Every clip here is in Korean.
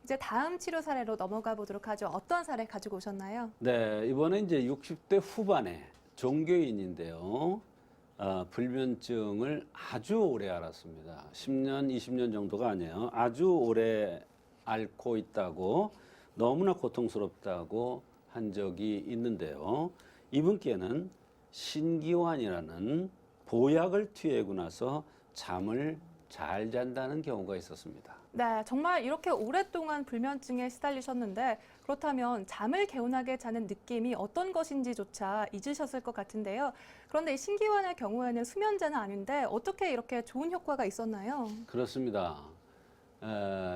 이제 다음 치료 사례로 넘어가 보도록 하죠. 어떤 사례 가지고 오셨나요? 네, 이번에 이제 60대 후반의 종교인인데요. 불면증을 아주 오래 앓았습니다. 10년, 20년 정도가 아니에요. 아주 오래 앓고 있다고, 너무나 고통스럽다고 한 적이 있는데요. 이분께는 신기환이라는 보약을 투여하고 나서 잠을 잘 잔다는 경우가 있었습니다. 네, 정말 이렇게 오랫동안 불면증에 시달리셨는데 그렇다면 잠을 개운하게 자는 느낌이 어떤 것인지조차 잊으셨을 것 같은데요. 그런데 이 신기환의 경우에는 수면제는 아닌데 어떻게 이렇게 좋은 효과가 있었나요? 그렇습니다.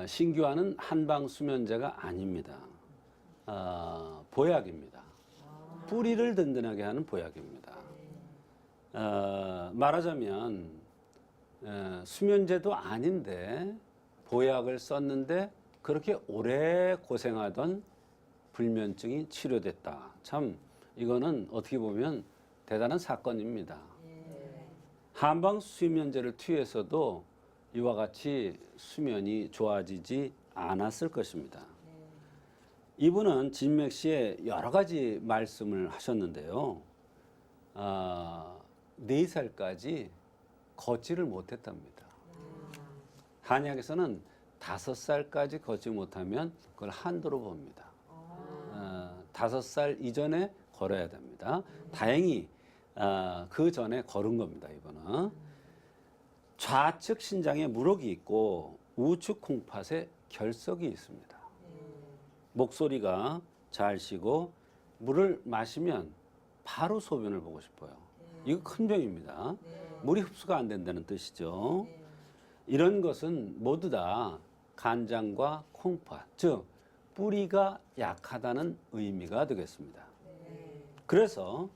신기환은 한방 수면제가 아닙니다. 보약입니다. 뿌리를 든든하게 하는 보약입니다. 말하자면 수면제도 아닌데 보약을 썼는데 그렇게 오래 고생하던 불면증이 치료됐다. 참 이거는 어떻게 보면 대단한 사건입니다. 한방 수면제를 투여해서도 이와 같이 수면이 좋아지지 않았을 것입니다. 이분은 진맥 시에 여러 가지 말씀을 하셨는데요. 4살까지 걷지를 못했답니다. 한약에서는 5살까지 걷지 못하면 그걸 한도로 봅니다. 5살 이전에 걸어야 됩니다. 다행히 그 전에 걸은 겁니다. 이거는 좌측 신장에 물혹이 있고 우측 콩팥에 결석이 있습니다. 목소리가 잘 쉬고 물을 마시면 바로 소변을 보고 싶어요. 이거 큰 병입니다. 물이 흡수가 안 된다는 뜻이죠. 이런 것은 모두 다 간장과 콩팥, 즉 뿌리가 약하다는 의미가 되겠습니다. 그래서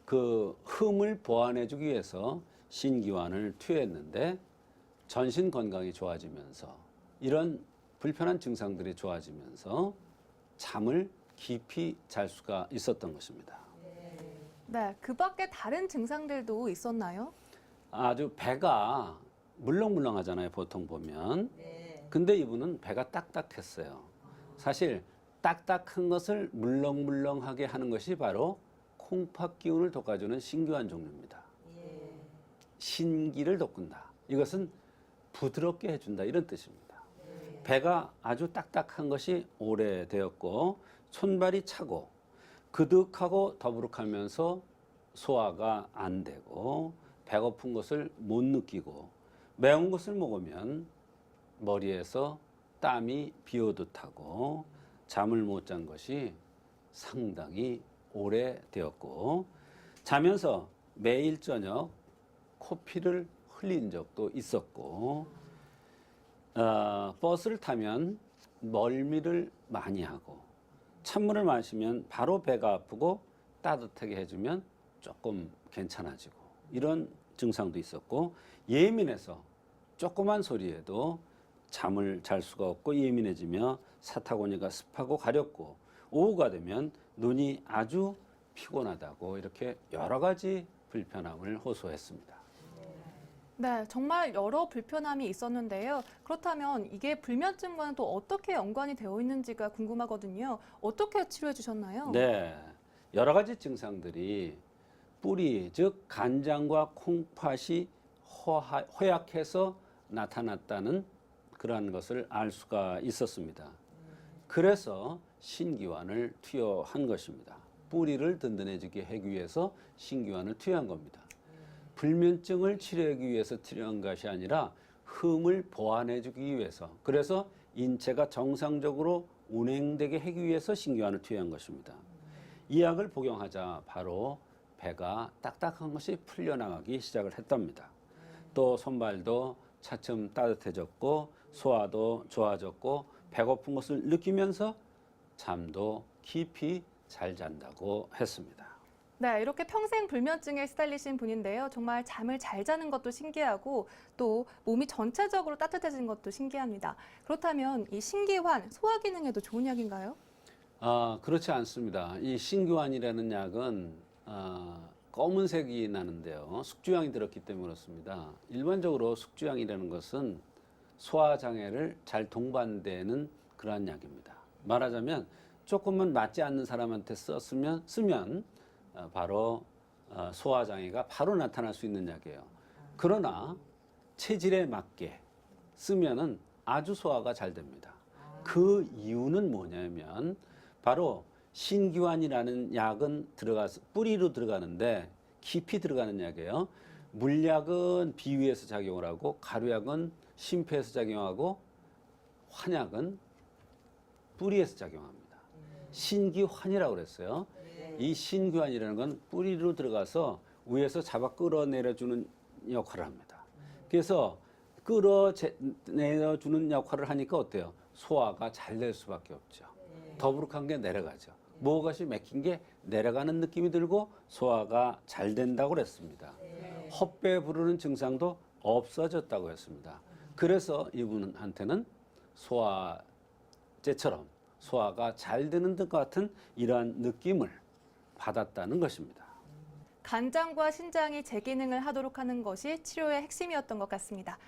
그 흠을 보완해주기 위해서 신기환을 투여했는데 전신 건강이 좋아지면서 이런 불편한 증상들이 좋아지면서 잠을 깊이 잘 수가 있었던 것입니다. 네, 그 밖에 다른 증상들도 있었나요? 아주 배가 물렁물렁하잖아요, 보통 보면. 근데 이분은 배가 딱딱했어요. 사실 딱딱한 것을 물렁물렁하게 하는 것이 바로 콩팥 기운을 돋궈주는 신기환 종류입니다. 신기를 돋군다. 이것은 부드럽게 해준다 이런 뜻입니다. 배가 아주 딱딱한 것이 오래되었고 손발이 차고 그득하고 더부룩하면서 소화가 안 되고 배고픈 것을 못 느끼고 매운 것을 먹으면 머리에서 땀이 비오듯 하고 잠을 못 잔 것이 상당히 오래되었고 자면서 매일 저녁 코피를 흘린 적도 있었고 버스를 타면 멀미를 많이 하고 찬물을 마시면 바로 배가 아프고 따뜻하게 해주면 조금 괜찮아지고 이런 증상도 있었고 예민해서 조그만 소리에도 잠을 잘 수가 없고 예민해지며 사타구니가 습하고 가렵고 오후가 되면 눈이 아주 피곤하다고 이렇게 여러 가지 불편함을 호소했습니다. 네, 정말 여러 불편함이 있었는데요. 그렇다면 이게 불면증과는 또 어떻게 연관이 되어 있는지가 궁금하거든요. 어떻게 치료해 주셨나요? 네, 여러 가지 증상들이 뿌리, 즉 간장과 콩팥이 허약해서 나타났다는 그러한 것을 알 수가 있었습니다. 그래서 신기환을 투여한 것입니다. 뿌리를 든든해지게 하기 위해서 신기환을 투여한 겁니다. 불면증을 치료하기 위해서 투여한 것이 아니라 흠을 보완해주기 위해서, 그래서 인체가 정상적으로 운행되게 하기 위해서 신기환을 투여한 것입니다. 이 약을 복용하자 바로 배가 딱딱한 것이 풀려나가기 시작을 했답니다. 또 손발도 차츰 따뜻해졌고 소화도 좋아졌고 배고픈 것을 느끼면서 잠도 깊이 잘 잔다고 했습니다. 네, 이렇게 평생 불면증에 시달리신 분인데요. 정말 잠을 잘 자는 것도 신기하고 또 몸이 전체적으로 따뜻해진 것도 신기합니다. 그렇다면 이 신기환, 소화 기능에도 좋은 약인가요? 그렇지 않습니다. 이 신기환이라는 약은 검은색이 나는데요. 숙주향이 들었기 때문에 그렇습니다. 일반적으로 숙주향이라는 것은 소화장애를 잘 동반되는 그러한 약입니다. 말하자면 조금은 맞지 않는 사람한테 쓰면 바로 소화 장애가 바로 나타날 수 있는 약이에요. 그러나 체질에 맞게 쓰면은 아주 소화가 잘 됩니다. 그 이유는 뭐냐면 바로 신기환이라는 약은 들어가서 뿌리로 들어가는데 깊이 들어가는 약이에요. 물약은 비위에서 작용을 하고 가루약은 심폐에서 작용하고 환약은 뿌리에서 작용합니다. 신기환이라고 그랬어요. 이 신기환이라는 건 뿌리로 들어가서 위에서 잡아 끌어내려주는 역할을 합니다. 그래서 끌어내려주는 역할을 하니까 어때요? 소화가 잘 될 수밖에 없죠. 더부룩한 게 내려가죠. 무엇이 맥힌 게 내려가는 느낌이 들고 소화가 잘 된다고 그랬습니다. 헛배 부르는 증상도 없어졌다고 했습니다. 그래서 이분한테는 소화제처럼 소화가 잘 되는 것 같은 이러한 느낌을 받았다는 것입니다. 간장과 신장이 재기능을 하도록 하는 것이 치료의 핵심이었던 것 같습니다.